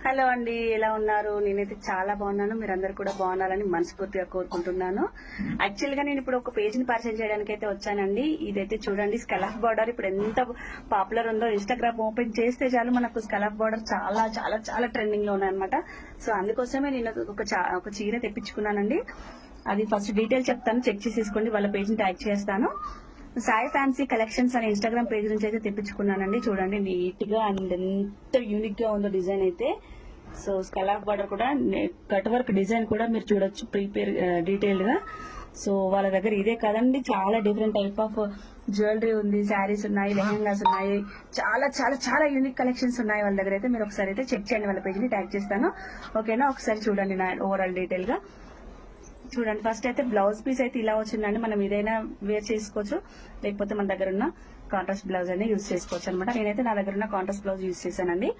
Hello అండి, ఎలా ఉన్నారు? నేనైతే చాలా బాగున్నాను. మీరందరూ కూడా బాగున్నారని మనస్ఫూర్తిగా కోరుకుంటున్నాను. యాక్చువల్ గా నేను ఇప్పుడు ఒక పేజ్ ని పరిచయం చేయడానికి అయితే వచ్చానండి. ఇదైతే చూడండి, స్కలఫ్ బార్డర్ ఇప్పుడు ఎంత పాపులర్ ఉందో. ఇన్స్టాగ్రామ్ ఓపెన్ చేస్తే చాలు మనకు స్కలఫ్ బార్డర్ చాలా చాలా చాలా ట్రెండింగ్ లో ఉన్నాయన్నమాట. సో అందుకోసమే నేను ఒక చీర తెప్పించుకున్నానండి. అది ఫస్ట్ డీటెయిల్ చెప్తాను, చెక్ చేసేసుకోండి. వాళ్ళ పేజ్ ని ట్యాగ్ చేస్తాను. సాయి ఫ్యాన్సీ కలెక్షన్స్ అనే ఇన్స్టాగ్రామ్ పేజ్ నుంచి అయితే తెప్పించుకున్నానండి. చూడండి నీట్ గా అండ్ ఎంత యూనిక్ గా ఉందో డిజైన్ అయితే. సో స్కలాఫ్ బార్డర్ కూడా కట్ వర్క్ డిజైన్ కూడా మీరు చూడొచ్చు ప్రీపేర్ డీటెయిల్డ్ గా. సో వాళ్ళ దగ్గర ఇదే కాదండి, చాలా డిఫరెంట్ టైప్ ఆఫ్ జ్యువెలరీ ఉంది, శారీస్ ఉన్నాయి, లెహంగాస్ ఉన్నాయి, చాలా చాలా చాలా యూనిక్ కలెక్షన్స్ ఉన్నాయి వాళ్ళ దగ్గర. అయితే మీరు ఒకసారి అయితే చెక్ చేయండి, వాళ్ళ పేజ్ ని ట్యాగ్ చేస్తాను. ఓకేనా? ఒకసారి చూడండి నా ఓవరాల్ డీటెయిల్ గా. చూడండి, ఫస్ట్ అయితే బ్లౌజ్ పీస్ అయితే ఇలా వచ్చిందండి. మనం ఏదైనా వేర్ చేసుకోవచ్చు, లేకపోతే మన దగ్గర ఉన్న కాంట్రాస్ట్ బ్లౌజ్ అయినా యూజ్ చేసుకోవచ్చు అనమాట. నేనైతే నా దగ్గర ఉన్న కాంట్రాస్ట్ బ్లౌజ్ యూజ్ చేశానండి.